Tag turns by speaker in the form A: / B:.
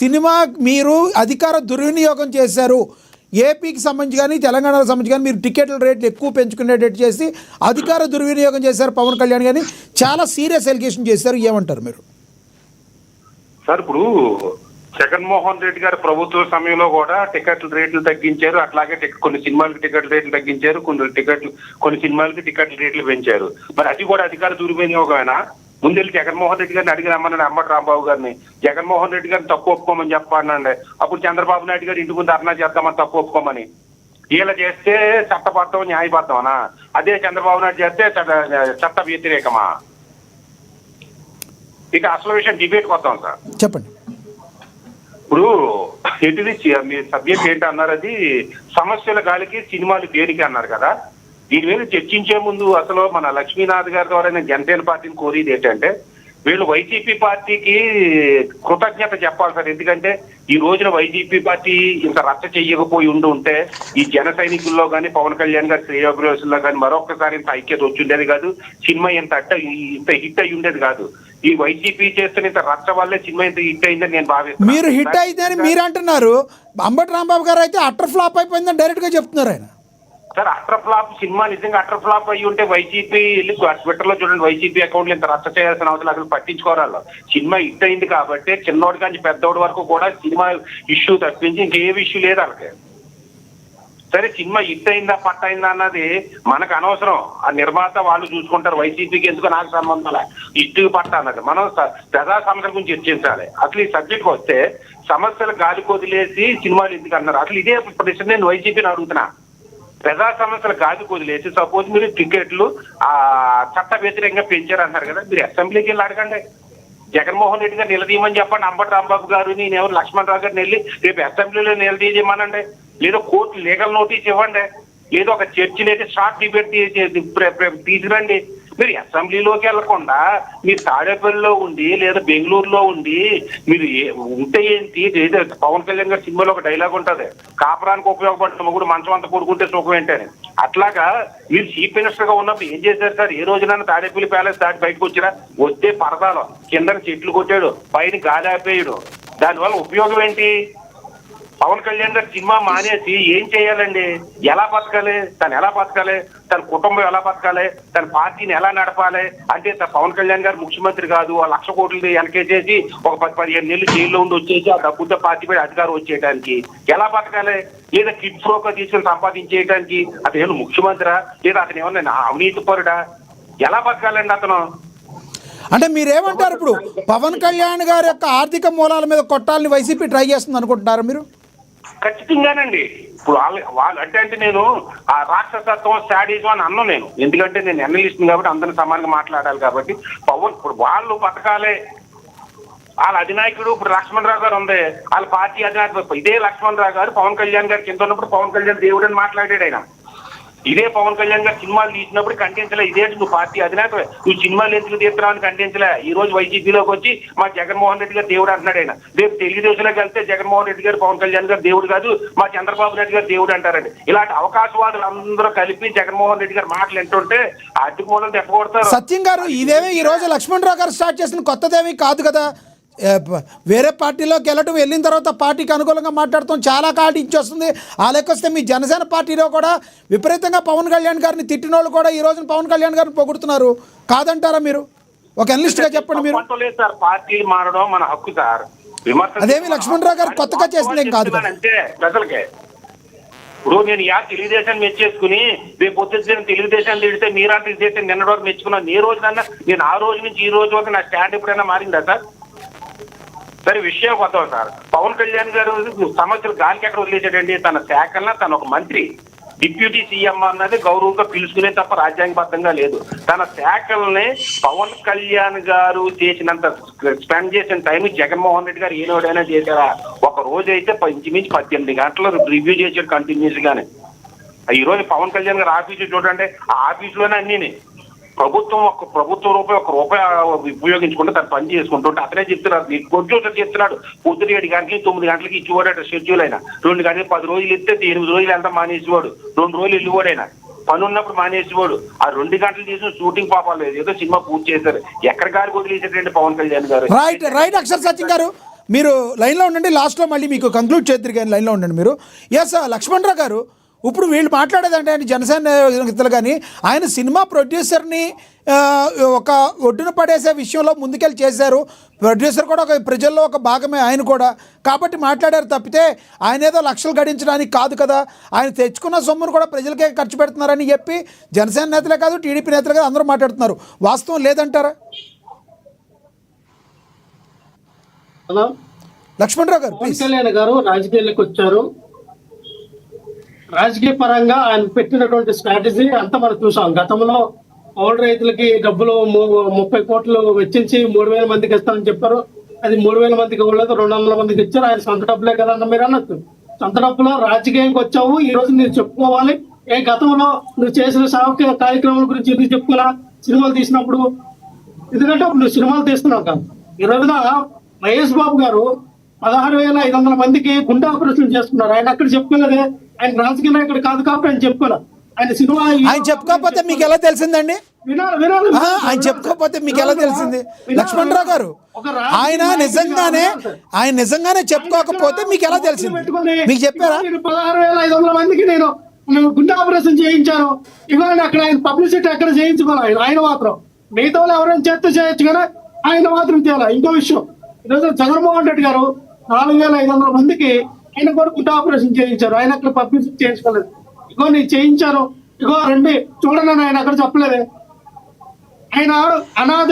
A: Cinema మీరు అధికార దుర్వినియోగం చేశారు, ఏపీకి సంబంధించి కానీ తెలంగాణకు సంబంధించి కానీ మీరు టికెట్ల రేట్లు ఎక్కువ పెంచుకునేటట్టు చేసి అధికార దుర్వినియోగం చేశారు పవన్ కళ్యాణ్ కానీ చాలా సీరియస్ ఎలిగేషన్ చేశారు. ఏమంటారు మీరు?
B: సార్, ఇప్పుడు జగన్మోహన్ రెడ్డి గారి ప్రభుత్వ సమయంలో కూడా టికెట్ల రేట్లు తగ్గించారు. అట్లాగే కొన్ని సినిమాలకి టికెట్ల రేట్లు తగ్గించారు, కొన్ని సినిమాలకి టికెట్ల రేట్లు పెంచారు. మరి అది కూడా అధికార దుర్వినియోగమేనా? ముందెళ్ళి జగన్మోహన్ రెడ్డి గారిని అడిగి రమ్మని అంబటి రాంబాబు గారిని, జగన్మోహన్ రెడ్డి గారిని తప్పు ఒప్పుకోమని చెప్పానండి. అప్పుడు చంద్రబాబు నాయుడు గారు ఇంటి ముందు ధర్నా చేద్దామని తప్పు ఒప్పుకోమని. వీళ్ళ చేస్తే చట్టబద్ధం న్యాయబద్ధమనా? అదే చంద్రబాబు నాయుడు చేస్తే చట్ట వ్యతిరేకమా? ఇక అసలు విషయం డిబేట్కి వద్దాం సార్.
A: చెప్పండి.
B: ఇప్పుడు ఎటుది మీ సబ్జెక్ట్ ఏంటి అన్నారు, అది సమస్యల గాలికి సినిమాలు దేనికి అన్నారు కదా. దీని మీద చర్చించే ముందు అసలు మన లక్ష్మీనాథ్ గారి ద్వారా నేను జనసేన పార్టీని కోరేది ఏంటంటే, వీళ్ళు వైసీపీ పార్టీకి కృతజ్ఞత చెప్పాలి సార్. ఎందుకంటే ఈ రోజున వైసీపీ పార్టీ ఇంత రచ్చ చెయ్యకపోయి ఉంటే ఈ జన సైనికుల్లో కానీ పవన్ కళ్యాణ్ గారి శ్రేయోభిలాషుల్లో కానీ మరొకసారి ఇంత ఐక్యత వచ్చి ఉండేది కాదు. సినిమా ఇంత హిట్ అయ్యి ఉండేది కాదు. ఈ వైసీపీ చేస్తున్న ఇంత రచ్చ వల్లే సినిమా ఇంత హిట్ అయిందని నేను భావిస్తున్నాను.
A: మీరు హిట్ అయిందని మీరు అంటున్నారు, అంబటి రాంబాబు గారు అయితే అటర్ ఫ్లాప్ అయిపోయిందని డైరెక్ట్ గా చెప్తున్నారు ఆయన.
B: సార్, అటర్ ఫ్లాప్ సినిమా నిజంగా అటర్ ఫ్లాప్ అయ్యి ఉంటే వైసీపీ వెళ్ళి ట్విట్టర్ లో చూడండి, వైసీపీ అకౌంట్లు ఇంత రచ్చ చేయాల్సిన అవసరం అసలు పట్టించుకోరాళ్ళు. సినిమా హిట్ అయింది కాబట్టి చిన్నోడి కానీ పెద్దోడి వరకు కూడా సినిమా ఇష్యూ తప్పించి ఇంకే ఇష్యూ లేదు వాళ్ళకి. సరే, సినిమా హిట్ అయిందా పట్టయిందా అన్నది మనకు అనవసరం. ఆ నిర్మాత వాళ్ళు చూసుకుంటారు. వైసీపీకి ఎందుకు నాకు సంబంధం లే, హిట్ పట్ట అన్నది. మనం ప్రజా సమస్యల గురించి చర్చించాలి. అసలు ఈ సబ్జెక్ట్ వస్తే సమస్యలు గాలి కొదిలేసి సినిమాలు ఎందుకు అన్నారు? అసలు ఇదే ప్రశ్న నేను వైసీపీని అడుగుతున్నా. ప్రజా సమస్యలు గాలి కొదిలేసి సపోజ్ మీరు టికెట్లు చట్ట వ్యతిరేకంగా పెంచారు అంటారు కదా, మీరు అసెంబ్లీకి వెళ్ళి అడగండి. జగన్మోహన్ రెడ్డి గారు నిలదీయమని చెప్పండి. అంబటి రాంబాబు గారు నేనెవరు లక్ష్మణరావు గారిని వెళ్ళి రేపు అసెంబ్లీలో నిలదీయమనండి. లేదో కోర్టు లీగల్ నోటీస్ ఇవ్వండి. లేదో ఒక చర్చలు అయితే షార్ట్ డిబేట్ తీసుకురండి. మీరు అసెంబ్లీలోకి వెళ్లకుండా మీరు తాడేపల్లిలో ఉండి లేదా బెంగళూరులో ఉండి మీరు ఉంటే ఏంటి? పవన్ కళ్యాణ్ గారి సినిమాలో ఒక డైలాగ్ ఉంటది, కాపురానికి ఉపయోగపడుతున్న మొగుడు మంచం అంతా కొడుకుంటే సుఖం ఏంటని. అట్లాగా మీరు చీఫ్ మినిస్టర్ గా ఉన్నప్పుడు ఏం చేశారు సార్? ఏ రోజున తాడేపల్లి ప్యాలెస్ దాటి బయటకు వచ్చినా వస్తే పరదాలు కింద చెట్లు కొట్టాడు, పైన గాలి ఆపేయడు. దానివల్ల ఉపయోగం ఏంటి? పవన్ కళ్యాణ్ గారు సినిమా మానేసి ఏం చేయాలండి? ఎలా బతకాలి? తను ఎలా బతకాలి? తన కుటుంబం ఎలా బతకాలి? తన పార్టీని ఎలా నడపాలి? అంటే పవన్ కళ్యాణ్ గారు ముఖ్యమంత్రి కాదు, 1,00,000 కోట్లు వెనకేసేసి ఒక 10-15 నెలలు జైల్లో ఉండి వచ్చేసి ఆ డబ్బుతో పార్టీ పై అధికారం వచ్చేయడానికి ఎలా బతకాలి? లేదా కిడ్ ఫ్రోగా తీసుకుని సంపాదించేయడానికి అతను ఏమన్నా ముఖ్యమంత్రి లేదా అతను ఏమన్నా అవినీతి పరుడా? ఎలా బతకాలండి అతను?
A: అంటే మీరేమంటారు? ఇప్పుడు పవన్ కళ్యాణ్ గారి యొక్క ఆర్థిక మూలాల మీద కొట్టాలని వైసీపీ ట్రై చేస్తుంది అనుకుంటున్నారా మీరు?
B: ఖచ్చితంగానండి. ఇప్పుడు వాళ్ళు అంటే నేను ఆ రాక్షసత్వం శాడిజం అని అన్నాను నేను. ఎందుకంటే నేను ఎన్నలిస్ట్ కాబట్టి అందరిని సమానంగా మాట్లాడాలి కాబట్టి. పవన్ ఇప్పుడు వాళ్ళు బతకాలే. వాళ్ళ అధినాయకుడు ఇప్పుడు లక్ష్మణరావు గారు ఉంది, వాళ్ళ పార్టీ అధినాయకుడు ఇదే లక్ష్మణరావు గారు పవన్ కళ్యాణ్ గారి కింద ఉన్నప్పుడు పవన్ కళ్యాణ్ దేవుడు అని మాట్లాడాడు ఆయన. ఇదే పవన్ కళ్యాణ్ గారు సినిమాలు తీసినప్పుడు ఖండించలే. ఇదే నువ్వు పార్టీ అధినేత, నువ్వు సినిమాలు ఎందుకు తీస్తున్నావు అని ఖండించలే. ఈ రోజు వైసీపీలోకి వచ్చి మా జగన్మోహన్ రెడ్డి గారు దేవుడు అంటున్నాడు ఆయన. రేపు తెలుగుదేశంలోకి వెళ్తే జగన్మోహన్ రెడ్డి గారు పవన్ కళ్యాణ్ గారు దేవుడు కాదు, మా చంద్రబాబు నాయుడు గారు దేవుడు అంటారండి. ఇలాంటి అవకాశవాదులు అందరూ కలిపి జగన్మోహన్ రెడ్డి గారు మాటలు వింటుంటే ఆర్థిక మూలం తెప్పకొడతారు.
A: సత్యం గారు, ఇదేమీ ఈ రోజు లక్ష్మణరావు గారు స్టార్ట్ చేసిన కొత్తదేమీ కాదు కదా. వేరే పార్టీలోకి వెళ్ళటం, వెళ్ళిన తర్వాత పార్టీకి అనుకూలంగా మాట్లాడటం చాలా కాటి ఇచ్చొస్తుంది. ఆ లెక్కొస్తే మీ జనసేన పార్టీలో కూడా విపరీతంగా పవన్ కళ్యాణ్ గారిని తిట్టిన వాళ్ళు కూడా ఈ రోజున పవన్ కళ్యాణ్ గారిని పొగుడుతున్నారు. కాదంటారా మీరు? ఒక అనలిస్ట్ గా చెప్పండి మీరు.
B: పార్టీలు మారడం మన హక్కు సార్.
A: అదేమి లక్ష్మణరావు గారు కొత్తగా చేసిందేం కాదు
B: అంటే ప్రజలకే. ఇప్పుడు నేను తెలుగుదేశాన్ని మెచ్చేసుకుని రేపు పొద్దున్న తెలుగుదేశాన్ని తిడితే మీరా తెలుగుదేశం నిన్న వరకు మెచ్చుకున్నాను. ఏ రోజునన్నా నేను ఆ రోజు నుంచి ఈ రోజు వరకు నా స్టాండ్ ఎప్పుడైనా మారిందా సార్? సరే, విషయం వద్దాం సార్. పవన్ కళ్యాణ్ గారు సమస్యలు గాలికి ఎక్కడ వదిలేసాడండి? తన శాఖలను తన ఒక మంత్రి డిప్యూటీ సీఎం అన్నది గౌరవంగా పిలుచుకునే తప్ప రాజ్యాంగబద్ధంగా లేదు. తన శాఖల్ని పవన్ కళ్యాణ్ గారు చేసినంత స్పెండ్ చేసిన టైం జగన్మోహన్ రెడ్డి గారు ఏనోడైనా చేశారా? ఒక రోజు అయితే ఇంచుమించు 18 గంటలు రివ్యూ చేశాడు కంటిన్యూస్ గానే. ఈ రోజు పవన్ కళ్యాణ్ గారు ఆఫీసు చూడండి, ఆ ఆఫీసులోనే అన్ని ప్రభుత్వ రూపాయి 1 రూపాయి ఉపయోగించుకుంటే తను పని చేసుకుంటుంటే అతనే చెప్తున్నాడు. నీకు కొంచెం చెప్తున్నాడు, పొద్దున 7 గంటలకి 9 గంటలకి ఇచ్చివాడు షెడ్యూల్ అయినా. 2 గంటలకి 10 రోజులు ఇస్తే 8 రోజులు ఎంత మానేసేవాడు, 2 రోజులు వెళ్ళివాడైనా. పని ఉన్నప్పుడు మానేసేవాడు. ఆ 2 గంటలు చేసిన షూటింగ్ పాపాలు లేదు, ఏదో సినిమా పూర్తి చేశారు. ఎక్కడ గారికి వదిలేసాడండి పవన్ కళ్యాణ్ గారు?
A: రైట్ అక్షర్ సత్యం గారు, మీరు లైన్లో ఉండండి, లాస్ట్లో మళ్ళీ మీకు కంక్లూడ్ చేద్దరు కానీ లైన్లో ఉండండి మీరు. ఎస్ లక్ష్మణరావు గారు, ఇప్పుడు వీళ్ళు మాట్లాడేదంటే ఆయన జనసేన నేతలు కానీ ఆయన సినిమా ప్రొడ్యూసర్ని ఒక ఒడ్డున పడేసే విషయంలో ముందుకెళ్ళి చేశారు. ప్రొడ్యూసర్ కూడా ఒక ప్రజల్లో ఒక భాగమే ఆయన కూడా, కాబట్టి మాట్లాడారు తప్పితే ఆయన ఏదో లక్షలు గడించడానికి కాదు కదా, ఆయన తెచ్చుకున్న సొమ్మును కూడా ప్రజలకే ఖర్చు పెడుతున్నారని చెప్పి జనసేన నేతలే కాదు, టీడీపీ నేతలే కాదు, అందరూ మాట్లాడుతున్నారు. వాస్తవం లేదంటారా లక్ష్మణరావు గారు?
C: పవన్ కళ్యాణ్ గారు రాజకీయాలకు వచ్చారు. రాజకీయ పరంగా ఆయన పెట్టినటువంటి స్ట్రాటజీ అంతా మనం చూసాం. గతంలో పౌరు రైతులకి డబ్బులు 30 కోట్లు వెచ్చించి 3,000 మందికి ఇస్తానని చెప్పారు. అది 3,000 మందికి ఇవ్వలేదు, 200 మందికి ఇచ్చారు. ఆయన సొంత డబ్బులే కదా అన్న మీరు అన్నట్టు. సొంత డబ్బులో రాజకీయానికి వచ్చావు, ఈ రోజు మీరు చెప్పుకోవాలి. గతంలో నువ్వు చేసిన సాంఘిక కార్యక్రమాల గురించి ఎందుకు చెప్పుకోవాలా? సినిమాలు తీసినప్పుడు, ఎందుకంటే నువ్వు సినిమాలు తీస్తున్నావు కాదు. ఈ రోజున మహేష్ బాబు గారు 16,500 మందికి గుండె ఆపరేషన్ చేసుకున్నారు. ఆయన అక్కడ చెప్పుకోలేదే. ఆయన రాజకీయ నాయకుడు కాదు కాబట్టి ఆయన చెప్పుకోలే. ఆయన సినిమా
A: ఆయన చెప్పుకోకపోతే మీకు ఎలా తెలిసిందండి?
C: వినాలి
A: ఆయన చెప్పుకోకపోతే మీకు ఎలా తెలిసింది లక్ష్మణరావు గారు? ఆయన నిజంగానే చెప్పుకోకపోతే మీకు ఎలా తెలిసింది? మీకు చెప్పారా?
C: 16,500 మందికి నేను గుండె ఆపరేషన్ చేయించాను. ఇవాళ అక్కడ ఆయన పబ్లిసిటీ ఎక్కడ చేయించుకోవాలి. ఆయన మాత్రం మిగతా వాళ్ళు ఎవరైనా చేస్తే చేయొచ్చు కదా, ఆయన మాత్రం చేయాలి. ఇంకో విషయం, ఈరోజు జగన్మోహన్ రెడ్డి గారు 4,500 మందికి ఆయన కూడా గుండె ఆపరేషన్ చేయించారు. ఆయన అక్కడ పబ్లిసిటీ చేయించుకోలేదు. ఇగో నేను చేయించాను, ఇగో రండి చూడండి, ఆయన అక్కడ చెప్పలేదే. ఆయన అనాథ